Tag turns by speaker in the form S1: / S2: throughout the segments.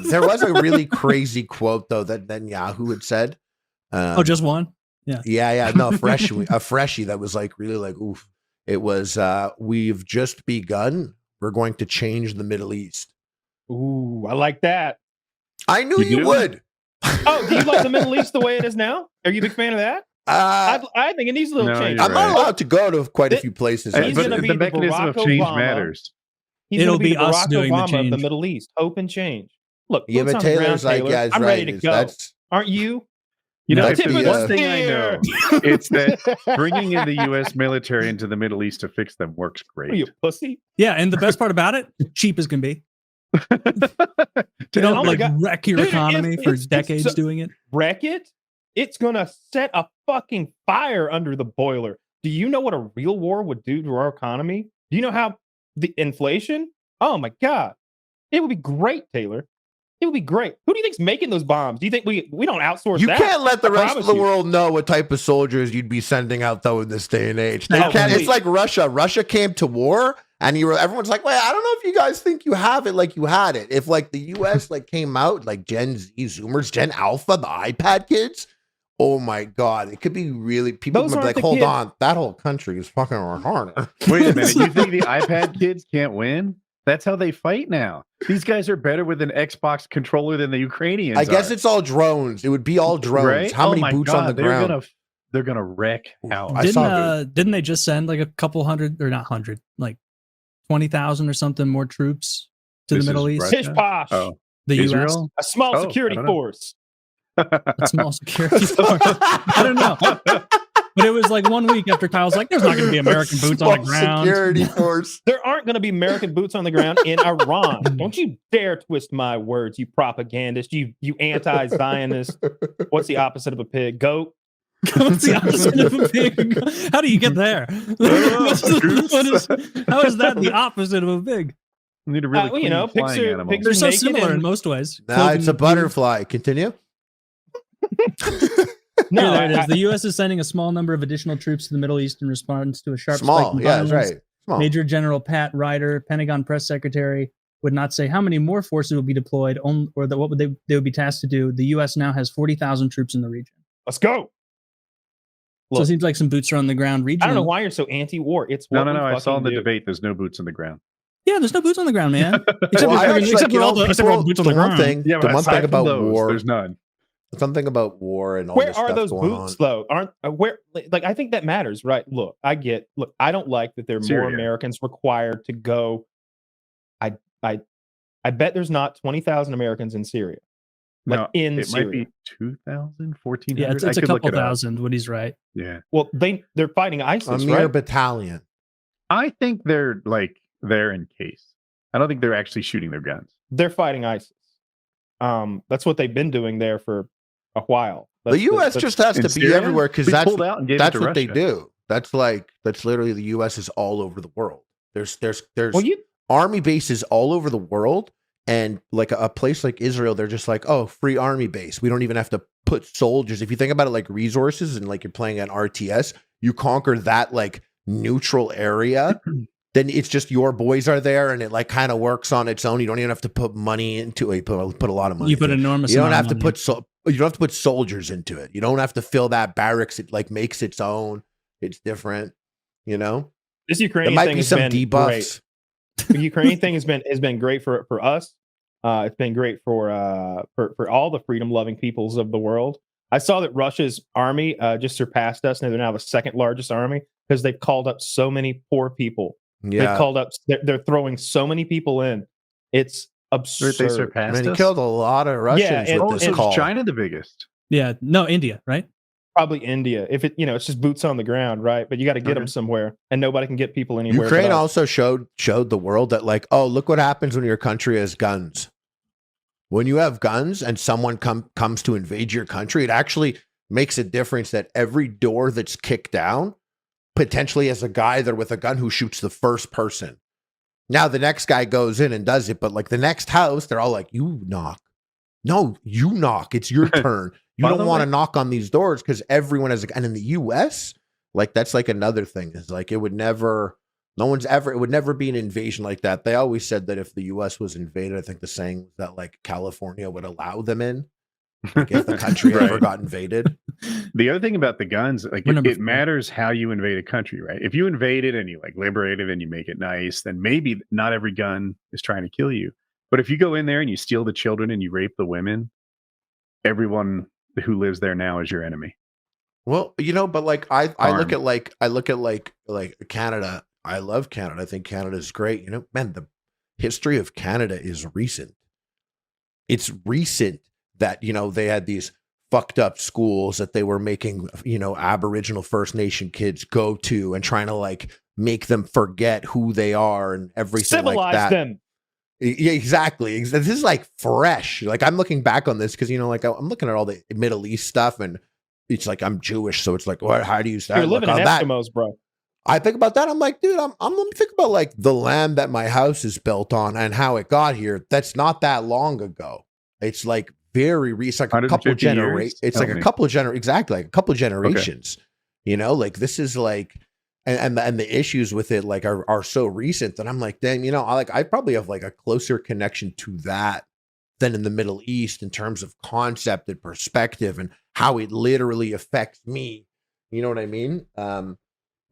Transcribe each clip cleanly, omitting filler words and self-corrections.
S1: There was a really crazy quote though that then Yahoo had said.
S2: Just one?
S1: Yeah. No, a freshie that was like really like, oof. It was, we've just begun. We're going to change the Middle East.
S3: Ooh, I like that.
S1: I knew you would.
S3: Oh, do you like the Middle East the way it is now? Are you a big fan of that? I think it needs a little change.
S1: I'm not allowed to go to quite a few places.
S3: He's going to be the mechanism of change matters.
S2: It'll be us doing the change.
S3: Of the Middle East. Hope and change. Look,
S1: yeah, but Taylor's like, yeah,
S3: I'm
S1: right.
S3: ready to go. Aren't you?
S4: You know, if there's one thing I know, it's that bringing in the U.S. military into the Middle East to fix them works great.
S3: Are you a pussy?
S2: Yeah, and the best part about it, cheap as can be. You don't wreck your economy for decades doing it.
S3: Wreck it? It's gonna set a fucking fire under the boiler. Do you know what a real war would do to our economy? Do you know how the inflation? Oh my god, it would be great, Taylor. It would be great. Who do you think's making those bombs? Do you think we don't outsource that?
S1: You can't let the rest of the world know what type of soldiers you'd be sending out, though, in this day and age. They can't. It's like Russia. Russia came to war, and everyone's like, wait, I don't know if you guys think you have it like you had it. If, like, the U.S., like, came out, like, Gen Z, Zoomers, Gen Alpha, the iPad kids, oh, my God. It could be really... People would be like, hold on, that whole country is fucking retarded.
S4: Wait a minute. You think the iPad kids can't win? That's how they fight now. These guys are better with an Xbox controller than the Ukrainians.
S1: I guess it's all drones. It would be all drones. Right? How many boots on the ground?
S4: They're gonna wreck out.
S2: Didn't they just send like a couple hundred, or not 100, like 20,000 or something more troops to the Middle East?
S3: Pish posh.
S2: Oh. The
S4: Israel?
S2: US?
S3: A small security force.
S2: A small security force. I don't know. But it was like 1 week after Kyle's like, there's not going to be American boots on the ground.
S1: Security force.
S3: There aren't going to be American boots on the ground in Iran. Don't you dare twist my words, you propagandist, you anti-Zionist. What's the opposite of a pig? Goat?
S2: What's the opposite of a pig? How do you get there? How is that the opposite of a pig?
S4: You need a really clean flying animal.
S2: Pigs are so similar in most ways.
S1: Nah, it's a butterfly. Continue.
S2: No, there it is. The U.S. is sending a small number of additional troops to the Middle East in response to a sharp spike in violence.
S1: That's right. Small.
S2: Major General Pat Ryder, Pentagon press secretary, would not say how many more forces will be deployed or what would they would be tasked to do. The U.S. now has 40,000 troops in the region.
S3: Let's go.
S2: So it seems like some boots are on the ground region.
S3: I don't know why you're so anti-war. It's
S4: no. I saw in the debate there's no boots on the ground.
S2: Yeah, there's no boots on the ground, man. Except
S1: except
S2: for all the boots on the ground.
S1: The one thing about war,
S4: there's none.
S1: Something about war and all
S3: where
S1: this stuff
S3: are those
S1: going
S3: boots
S1: on.
S3: though? Aren't where like I think that matters, right? Look, I don't like that there are more Americans required to go. I bet there's not 20,000 Americans in Syria. Like
S4: no,
S3: in
S4: it
S3: Syria.
S4: might be 2,000, 1,400.
S2: Yeah, it's a couple thousand. Woody's right.
S4: Yeah.
S3: Well, they're fighting ISIS,
S1: a mere
S3: right?
S1: battalion.
S4: I think they're there in case. I don't think they're actually shooting their guns.
S3: They're fighting ISIS. That's what they've been doing there for a while.
S1: The U.S. just has to be everywhere because that's what they do. That's literally the U.S. is all over the world. There's army bases all over the world, and like a place like Israel, they're just like, oh, free army base. We don't even have to put soldiers. If you think about it like resources and like you're playing an RTS, you conquer that like neutral area. Then it's just your boys are there, and it like kind of works on its own. You don't even have to put money into it. You put a lot of money.
S2: You put enormous.
S1: You don't have to put you don't have to put soldiers into it. You don't have to fill that barracks. It like makes its own. It's different. You know.
S3: This Ukrainian
S1: there might
S3: thing
S1: be
S3: has
S1: some
S3: been
S1: debuffs.
S3: Great. The Ukrainian thing has been great for us. It's been great for all the freedom loving peoples of the world. I saw that Russia's army just surpassed us, and they're now the second largest army because they've called up so many poor people.
S1: Yeah.
S3: They called up. They're throwing so many people in. It's absurd.
S4: They surpassed us?
S1: He killed a lot of Russians with this call.
S4: China the biggest?
S2: Yeah, no, India, right?
S3: Probably India. If it, it's just boots on the ground, right? But you got to get them somewhere, and nobody can get people anywhere.
S1: Ukraine also showed the world that like, oh, look what happens when your country has guns. When you have guns and someone comes to invade your country, it actually makes a difference that every door that's kicked down potentially has a guy there with a gun who shoots the first person. Now the next guy goes in and does it, but like the next house, they're all like, you knock. No, you knock. It's your turn. You don't want to knock on these doors because everyone has a gun. And in the US, like that's like another thing is like it would never No one's ever, it would never be an invasion like that. They always said that if the US was invaded, I think the saying was that like California would allow them in. Like if the country ever got invaded.
S4: The other thing about the guns, like it matters how you invade a country, right? If you invade it and you like liberate it and you make it nice, then maybe not every gun is trying to kill you. But if you go in there and you steal the children and you rape the women, everyone who lives there now is your enemy.
S1: Well, you know, but like I look at like Canada. I love Canada. I think Canada is great. You know, man, the history of Canada is recent. It's recent that, you know, they had these fucked up schools that they were making, you know, Aboriginal First Nation kids go to and trying to like make them forget who they are and everything. Civilize like that. Them. Yeah, exactly. This is like fresh. Like I'm looking back on this because, you know, like I'm looking at all the Middle East stuff and it's like I'm Jewish, so it's like, what? How do you start?
S3: You're living in Eskimos, bro.
S1: I think about that. I'm like, dude, I'm gonna think about like the land that my house is built on and how it got here. That's not that long ago. It's like very recent, like a couple of generations. It's like a couple of exactly like a couple of generations. Okay. You know, like this is like, and the issues with it like are so recent that I'm like, damn, you know, I probably have like a closer connection to that than in the Middle East in terms of concept and perspective and how it literally affects me. You know what I mean?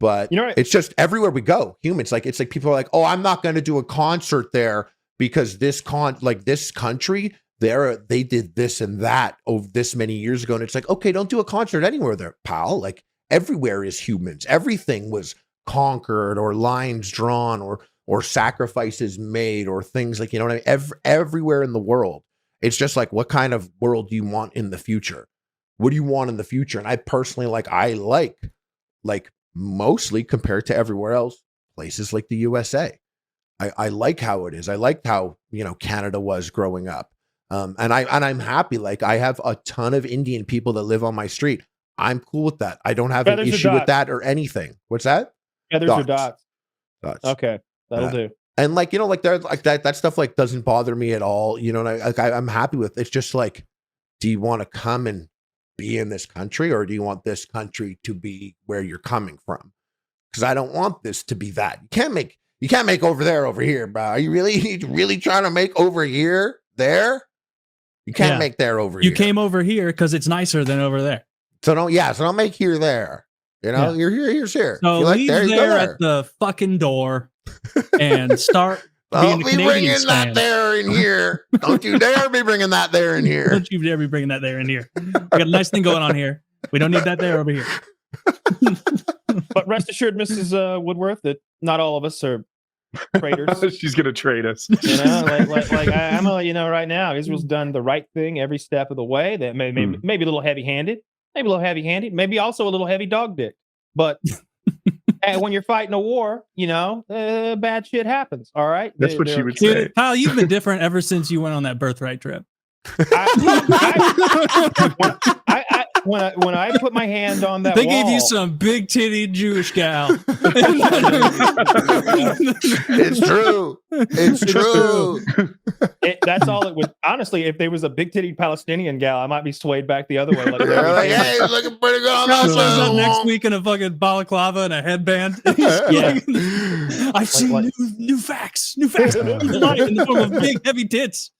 S1: But you know, it's just everywhere we go, humans, like, it's like people are like, oh, I'm not going to do a concert there because this country there, they did this and that over this many years ago. And it's like, okay, don't do a concert anywhere there, pal. Like everywhere is humans. Everything was conquered or lines drawn or sacrifices made or things like, you know what I mean? Everywhere in the world. It's just like, what kind of world do you want in the future? What do you want in the future? And I personally I like mostly compared to everywhere else, places like the USA. I like how it is. I liked how, you know, Canada was growing up. And I'm happy. Like I have a ton of Indian people that live on my street. I'm cool with that. I don't have an issue with that or anything. What's that?
S3: Feathers or dots? Dots. Okay. That'll do.
S1: And like, you know, like there's like that stuff like doesn't bother me at all. You know, and I'm happy with it. It's just like, do you want to come and be in this country or do you want this country to be where you're coming from? Because I don't want this to be that. You can't make over there over here, bro. Are you really trying to make over here there? You can't make there over here.
S2: You came over here because it's nicer than over there.
S1: So don't make here there. You know, you're here's here.
S2: So leave there at the fucking door and start.
S1: Don't be bringing that there in here. Don't you dare be bringing that there in here.
S2: Don't you dare be bringing that there in here. We got a nice thing going on here. We don't need that there over here.
S3: But rest assured, Mrs. Woodworth, that not all of us are traitors.
S4: She's gonna trade us.
S3: You know, like I'm gonna let you know right now, Israel's done the right thing every step of the way. That maybe a little heavy-handed, maybe also a little heavy dog dick. But when you're fighting a war, you know, bad shit happens. All right,
S4: that's what she would say.
S2: Kyle, you've been different ever since you went on that birthright trip.
S3: When I put my hand on that,
S2: they gave you some big titty Jewish gal.
S1: It's true. It's true.
S3: That's all it would. Honestly, if there was a big titty Palestinian gal, I might be swayed back the other way.
S1: Like, hey, looking pretty good on that
S2: shows up next week in a fucking balaclava and a headband.
S3: Yeah,
S2: I've seen new facts in the form of big heavy tits.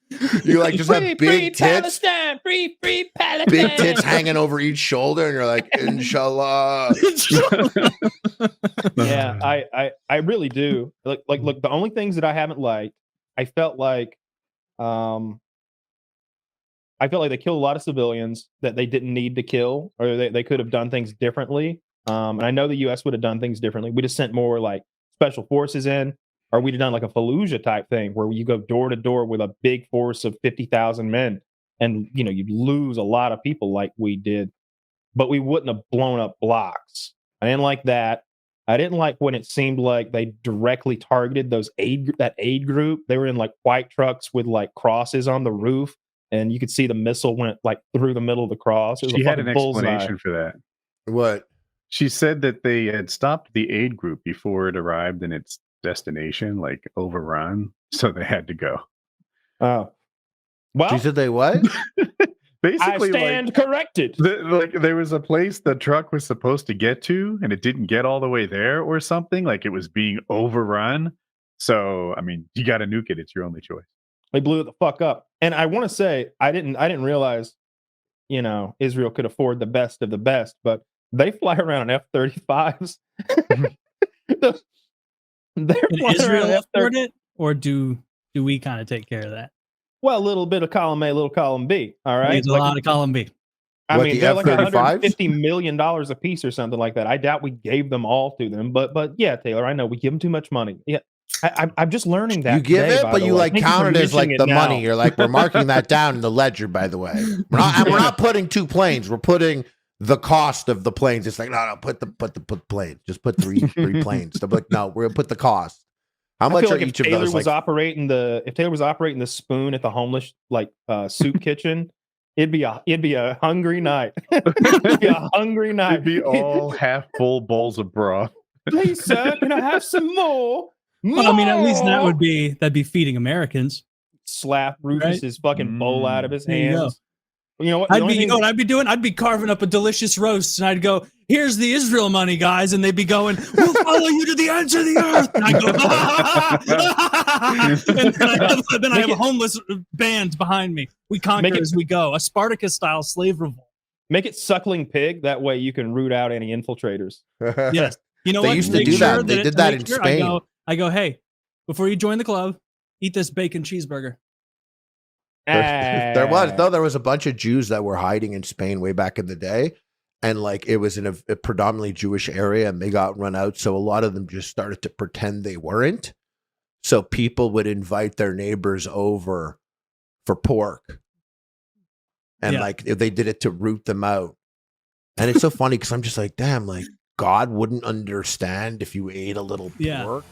S1: You like just have big tits,
S3: Palestine, free Palestine,
S1: big tits hanging over each shoulder, and you're like, Inshallah.
S3: Yeah, I really do. Like, look, the only things that I haven't liked, I felt like they killed a lot of civilians that they didn't need to kill, or they could have done things differently. And I know the U.S. would have done things differently. We just sent more like special forces in. Or we'd have done like a Fallujah type thing where you go door to door with a big force of 50,000 men and, you know, you'd lose a lot of people like we did, but we wouldn't have blown up blocks. I didn't like that. I didn't like when it seemed like they directly targeted that aid group. They were in like white trucks with like crosses on the roof and you could see the missile went like through the middle of the cross.
S4: She had an explanation for that.
S1: What?
S4: She said that they had stopped the aid group before it arrived in its destination, like overrun, so they had to go.
S3: Oh, well,
S1: she said they what?
S4: Basically,
S3: I stand corrected.
S4: There was a place the truck was supposed to get to, and it didn't get all the way there, or something. Like it was being overrun. So, I mean, you got to nuke it. It's your only choice.
S3: They blew it the fuck up. And I want to say, I didn't realize, Israel could afford the best of the best, but they fly around on F-35s.
S2: Can Israel afford it, or do we kind of take care of that?
S3: Well, a little bit of column A, a little column B. All right,
S2: a lot of column B.
S3: I mean, they're like $150 million a piece or something like that. I doubt we gave them all to them, but yeah, Taylor, I know we give them too much money. Yeah, I'm just learning that.
S1: You give it, but you count it as like the money. You're like, we're marking that down in the ledger. By the way, we're not putting 2 planes. We're putting the cost of the planes. It's like, no, put the planes. Just put three planes. They're like, no, we're gonna put the cost. How much are each of those?
S3: If Taylor was operating the spoon at the homeless soup kitchen, it'd be a hungry night. It'd be a hungry night.
S4: It'd be all half full bowls of broth.
S3: Please, sir, can I have some more?
S2: Well, I mean, at least that'd be feeding Americans.
S3: Slap Rufus's fucking bowl out of his hands. You know what?
S2: I'd be doing? I'd be carving up a delicious roast, and I'd go, "Here's the Israel money, guys," and they'd be going, "We'll follow you to the ends of the earth." And I go, and then I have a homeless band behind me. We conquer as we go, a Spartacus-style slave revolt.
S3: Make it suckling pig. That way you can root out any infiltrators.
S2: Yes, you know
S1: they used to do that. They did that in Spain.
S2: I go, hey, before you join the club, eat this bacon cheeseburger.
S1: There was a bunch of Jews that were hiding in Spain way back in the day, and like it was in a predominantly Jewish area, and they got run out. So a lot of them just started to pretend they weren't. So people would invite their neighbors over for pork, and like they did it to root them out. And it's so funny because I'm just like, damn, like God wouldn't understand if you ate a little pork.